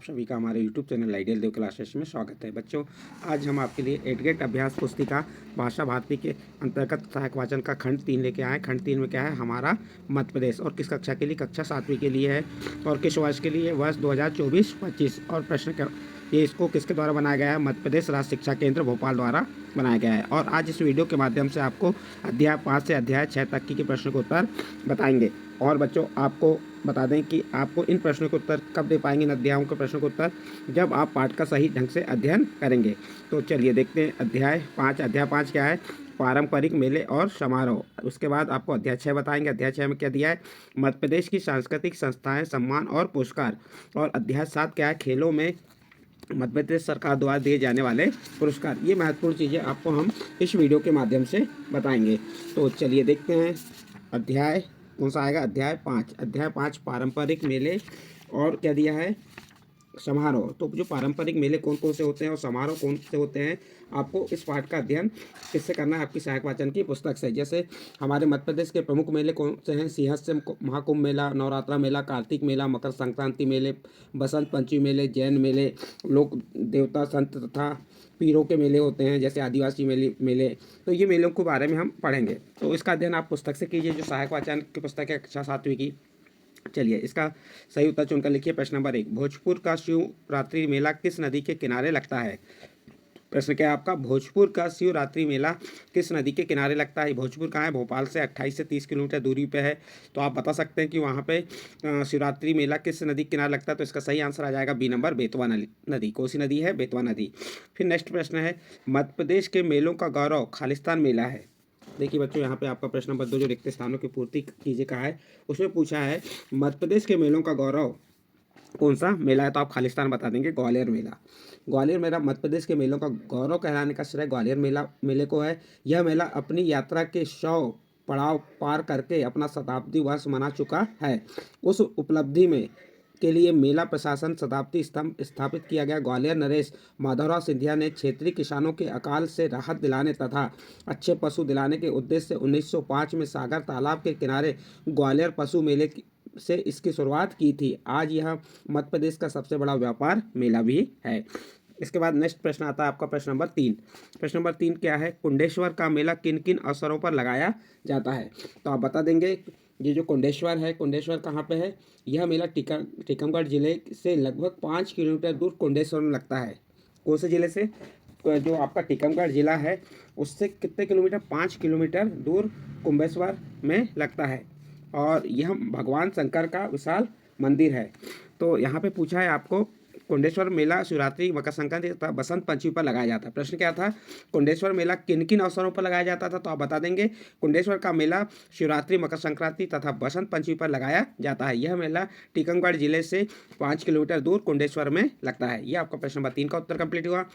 सभी का हमारे यूट्यूब चैनल आइडियल देव क्लासेस में स्वागत है। बच्चों, आज हम आपके लिए एडगेट अभ्यास पुस्तिका भाषा भारती के अंतर्गत सहायक वाचन का खंड 3 लेके आए। खंड 3 में क्या है, हमारा मध्य प्रदेश, और किस कक्षा के लिए, कक्षा 7वीं के लिए है, और किस वर्ष के लिए, वर्ष 2024-25। और प्रश्न क्या, ये इसको किसके द्वारा बनाया गया है, मध्य प्रदेश राज्य शिक्षा केंद्र भोपाल द्वारा बनाया गया है। और आज इस वीडियो के माध्यम से आपको अध्याय 5 से अध्याय 6 तक के प्रश्न के उत्तर बताएंगे। और बच्चों, आपको बता दें कि आपको इन प्रश्नों के उत्तर कब दे पाएंगे, इन अध्यायों के प्रश्नों के उत्तर, जब आप पाठ का सही ढंग से अध्ययन करेंगे। तो चलिए देखते हैं अध्याय 5। अध्याय 5 क्या है, पारंपरिक मेले और समारोह। उसके बाद आपको अध्याय 6 बताएंगे। अध्याय 6 में क्या दिया है, मध्य प्रदेश की सांस्कृतिक संस्थाएं, सम्मान और पुरस्कार। और अध्याय 7 क्या है, खेलों में मध्य प्रदेश सरकार द्वारा दिए जाने वाले पुरस्कार। ये महत्वपूर्ण चीज़ें आपको हम इस वीडियो के माध्यम से बताएंगे। तो चलिए देखते हैं अध्याय कौन सा आएगा, अध्याय 5। अध्याय 5 पारंपरिक मेले और क्या दिया है, समारोह। तो जो पारंपरिक मेले कौन कौन से होते हैं और समारोह कौन से होते हैं, आपको इस पाठ का अध्ययन किससे करना है, आपकी सहायक वाचन की पुस्तक से। जैसे हमारे मध्य प्रदेश के प्रमुख मेले कौन से हैं, सिंहस्थ महाकुंभ मेला, नवरात्रा मेला, कार्तिक मेला, मकर संक्रांति मेले, बसंत पंचमी मेले, जैन मेले, लोक देवता संत तथा पीरों के मेले होते हैं, जैसे आदिवासी मेले। तो ये मेलों के बारे में हम पढ़ेंगे। तो इसका अध्ययन आप पुस्तक से कीजिए, जो सहायक वाचन की पुस्तक है कक्षा 7वीं की। चलिए इसका सही उत्तर चुनकर लिखिए। प्रश्न नंबर 1, भोजपुर का शिवरात्रि मेला किस नदी के किनारे लगता है। प्रश्न क्या है आपका, भोजपुर का शिवरात्रि मेला किस नदी के किनारे लगता है। भोजपुर कहाँ है, भोपाल से 28 से 30 किलोमीटर दूरी पे है। तो आप बता सकते हैं कि वहाँ पे शिवरात्रि मेला किस नदी के किनारे लगता है। तो इसका सही आंसर आ जाएगा बी नंबर, बेतवा नदी। कौन सी नदी है, बेतवा नदी। फिर नेक्स्ट प्रश्न है, मध्य प्रदेश के मेलों का गौरव खालिस्तान मेला है। देखिए बच्चों, यहाँ पे आपका प्रश्न नंबर 2 जो रिक्त स्थानों की पूर्ति कीजिए कहा है, उसमें पूछा है मध्य प्रदेश के मेलों का गौरव कौन सा मेला है। तो आप खालिस्तान बता देंगे, ग्वालियर मेला। ग्वालियर मेला मध्य प्रदेश के मेलों का गौरव कहलाने का श्रेय ग्वालियर मेले को है। यह मेला अपनी यात्रा के 100 पड़ाव पार करके अपना शताब्दी वर्ष मना चुका है। उस उपलब्धि में के लिए मेला प्रशासन शताब्दी स्तंभ स्थापित किया गया। ग्वालियर नरेश माधवराव सिंधिया ने क्षेत्रीय किसानों के अकाल से राहत दिलाने तथा अच्छे पशु दिलाने के उद्देश्य से 1905 में सागर तालाब के किनारे ग्वालियर पशु मेले से इसकी शुरुआत की थी। आज यह मध्य प्रदेश का सबसे बड़ा व्यापार मेला भी है। इसके बाद नेक्स्ट प्रश्न आता है आपका प्रश्न नंबर 3। प्रश्न नंबर 3 क्या है, कुंडेश्वर का मेला किन किन अवसरों पर लगाया जाता है। तो आप बता देंगे, ये जो कुंडेश्वर है, कुंडेश्वर कहाँ पे है, यह मेला टीकमगढ़ जिले से लगभग 5 किलोमीटर दूर कुंडेश्वर में लगता है। कौन से जिले से, जो आपका टीकमगढ़ जिला है उससे कितने किलोमीटर, 5 किलोमीटर दूर कुंडेश्वर में लगता है। और यह भगवान शंकर का विशाल मंदिर है। तो यहाँ पे पूछा है आपको, कुंडेश्वर मेला शिवरात्रि, मकर संक्रांति तथा बसंत पंचमी पर लगाया जाता है। प्रश्न क्या था, कुंडेश्वर मेला किन किन अवसरों पर लगाया जाता था। तो आप बता देंगे, कुंडेश्वर का मेला शिवरात्रि, मकर संक्रांति तथा बसंत पंचमी पर लगाया जाता है। यह मेला टीकमगढ़ जिले से 5 किलोमीटर दूर कुंडेश्वर में लगता है। यह आपका प्रश्न नंबर 3 का उत्तर कंप्लीट हुआ।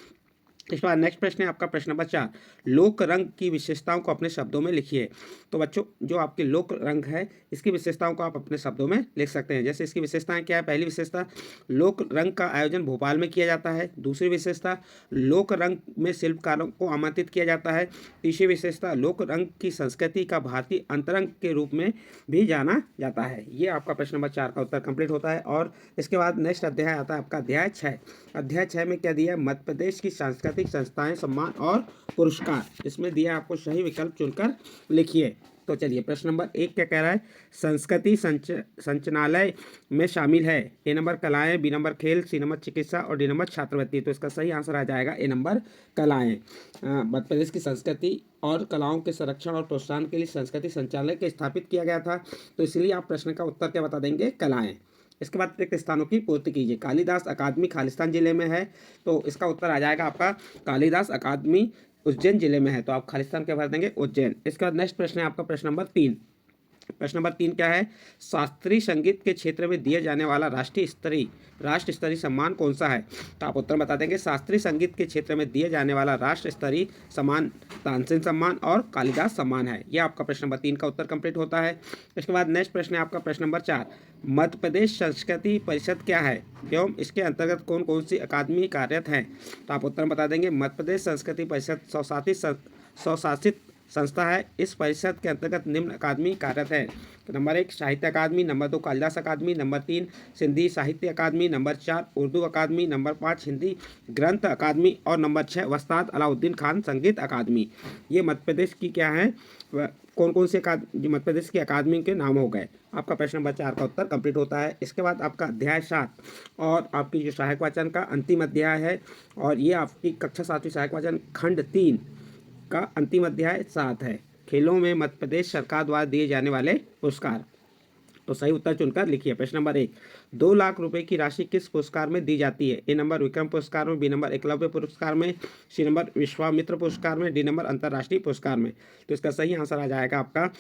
इसके बाद नेक्स्ट प्रश्न है आपका प्रश्न नंबर 4, लोक रंग की विशेषताओं को अपने शब्दों में लिखिए। तो बच्चों, जो आपके लोक रंग है इसकी विशेषताओं को आप अपने शब्दों में लिख सकते हैं। जैसे इसकी विशेषताएं क्या है, पहली विशेषता, लोक रंग का आयोजन भोपाल में किया जाता है। दूसरी विशेषता, लोक रंग में शिल्पकारों को आमंत्रित किया जाता है। तीसरी विशेषता, लोक रंग की संस्कृति का भारतीय अंतरंग के रूप में भी जाना जाता है। ये आपका प्रश्न नंबर 4 का उत्तर कंप्लीट होता है। और इसके बाद नेक्स्ट अध्याय आता है आपका अध्याय 6। अध्याय 6 में क्या दिया है, मध्य प्रदेश की सांस्कृतिक संस्थाएं, सम्मान और पुरस्कार। इसमें दिया आपको सही विकल्प चुनकर लिखिए। तो चलिए प्रश्न नंबर 1 क्या कह रहा है, संस्कृति संचालनालय में शामिल है। ए नंबर कलाएं, बी नंबर खेल, सी नंबर चिकित्सा और डी नंबर छात्रवृत्ति। तो इसका सही आंसर आ जाएगा ए नंबर कलाएं। मध्य प्रदेश की संस्कृति और कलाओं के संरक्षण और प्रोत्साहन के लिए संस्कृति संचालय के स्थापित किया गया था। तो इसलिए आप प्रश्न का उत्तर क्या बता देंगे, कलाएं। इसके बाद रिक्त स्थानों की पूर्ति कीजिए। कालिदास अकादमी खालिस्तान जिले में है। तो इसका उत्तर आ जाएगा आपका कालिदास अकादमी उज्जैन जिले में है। तो आप खालिस्तान क्या भर देंगे, उज्जैन। इसके बाद नेक्स्ट प्रश्न है आपका प्रश्न नंबर 3। प्रश्न नंबर 3 क्या है, शास्त्रीय संगीत के क्षेत्र में दिए जाने वाला राष्ट्र स्तरीय सम्मान कौन सा है। तो आप उत्तर बता देंगे, शास्त्रीय संगीत के क्षेत्र में दिए जाने वाला राष्ट्र स्तरीय सम्मान तानसेन सम्मान और कालिदास सम्मान है। यह आपका प्रश्न नंबर 3 का उत्तर कंप्लीट होता है। इसके बाद नेक्स्ट प्रश्न है आपका प्रश्न नंबर 4, मध्य प्रदेश संस्कृति परिषद क्या है एवं इसके अंतर्गत कौन कौन सी अकादमी कार्यरत हैं। तो आप उत्तर बता देंगे, मध्य प्रदेश संस्कृति परिषद स्वशासित संस्था है? इस परिषद के अंतर्गत निम्न अकादमी कार्यरत है। नंबर 1 साहित्य अकादमी, नंबर 2 कालिदास अकादमी, नंबर 3 सिंधी साहित्य अकादमी, नंबर 4 उर्दू अकादमी, नंबर 5 हिंदी ग्रंथ अकादमी और नंबर 6 वस्ताद अलाउद्दीन खान संगीत अकादमी। ये मध्य प्रदेश की क्या है, कौन कौन से मध्य प्रदेश की अकादमी के नाम हो गए। आपका प्रश्न नंबर 4 का उत्तर कंप्लीट होता है। इसके बाद आपका अध्याय 7 और आपकी जो सहायक वाचन का अंतिम अध्याय है, और ये आपकी कक्षा 7वीं सहायक वाचन खंड 3 का अंतिम अध्याय 7 है। खेलों में मध्य प्रदेश सरकार द्वारा दिए जाने वाले पुरस्कार। तो सही उत्तर चुनकर लिखिए। प्रश्न नंबर 1, 2 लाख रुपए की राशि किस पुरस्कार में दी जाती है? ए नंबर विक्रम पुरस्कार में, बी नंबर एकलव्य पुरस्कार में, सी नंबर विश्वामित्र पुरस्कार में, डी नंबर अंतर्राष्ट्रीय पुरस्कार में। तो इसका सही आंसर आ जाएगा आपका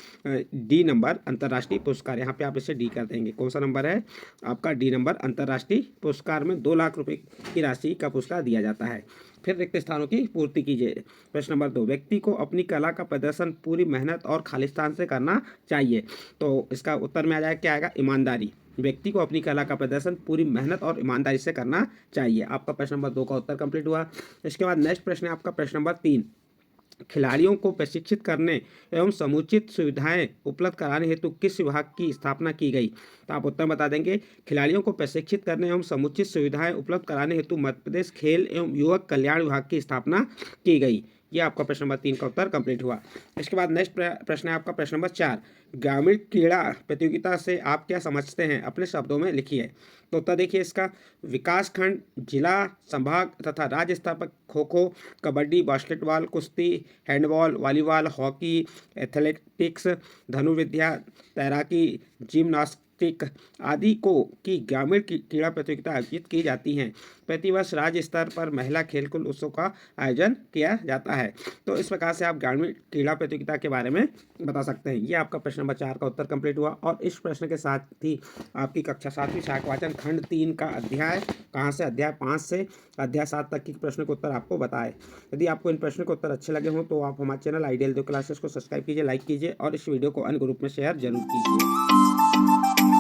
डी नंबर अंतर्राष्ट्रीय पुरस्कार। यहाँ पे आप इसे डी कर देंगे। कौन सा नंबर है आपका? डी नंबर अंतर्राष्ट्रीय पुरस्कार में 2 लाख रुपए की राशि का पुरस्कार दिया जाता है। फिर रिक्त स्थानों की पूर्ति कीजिए। प्रश्न नंबर 2, व्यक्ति को अपनी कला का प्रदर्शन पूरी मेहनत और खालिस्तान से करना चाहिए। तो इसका उत्तर में आ जाएगा, क्या आएगा? ईमानदारी। व्यक्ति को अपनी कला का प्रदर्शन पूरी मेहनत और ईमानदारी से करना चाहिए। आपका प्रश्न नंबर 2 का उत्तर कंप्लीट हुआ। इसके बाद नेक्स्ट प्रश्न है आपका प्रश्न नंबर 3, खिलाड़ियों को प्रशिक्षित करने एवं समुचित सुविधाएं उपलब्ध कराने हेतु किस विभाग की स्थापना की गई? तो आप उत्तर बता देंगे। खिलाड़ियों को प्रशिक्षित करने एवं समुचित सुविधाएं उपलब्ध कराने हेतु मध्य प्रदेश खेल एवं युवक कल्याण विभाग की स्थापना की गई। ये आपका प्रश्न नंबर 3 का उत्तर कंप्लीट हुआ। इसके बाद नेक्स्ट प्रश्न है आपका प्रश्न नंबर 4, ग्रामीण क्रीड़ा प्रतियोगिता से आप क्या समझते हैं? अपने शब्दों में लिखिए। तो उत्तर देखिए इसका, विकास खंड, जिला, संभाग तथा राज्य स्तर पर खो खो, कबड्डी, बास्केटबॉल, कुश्ती, हैंडबॉल, वॉलीबॉल, हॉकी, एथलेटिक्स, धनुर्विद्या, तैराकी, जिम्नास्टिक आदि की ग्रामीण क्रीड़ा प्रतियोगिता आयोजित की जाती हैं। प्रतिवर्ष राज्य स्तर पर महिला खेलकूद उत्सव का आयोजन किया जाता है। तो इस प्रकार से आप ग्रामीण क्रीड़ा प्रतियोगिता के बारे में बता सकते हैं। ये आपका प्रश्न नंबर 4 का उत्तर कंप्लीट हुआ। और इस प्रश्न के साथ ही आपकी कक्षा 7वीं सहायक वाचन खंड 3 का अध्याय, कहाँ से? अध्याय 5 से अध्याय 7 तक की प्रश्न के उत्तर आपको बताए। यदि आपको इन प्रश्नों के उत्तर अच्छे लगे हों तो आप हमारे चैनल आइडियल 2 क्लासेस को सब्सक्राइब कीजिए, लाइक कीजिए और इस वीडियो को अन्य ग्रुप में शेयर जरूर कीजिए।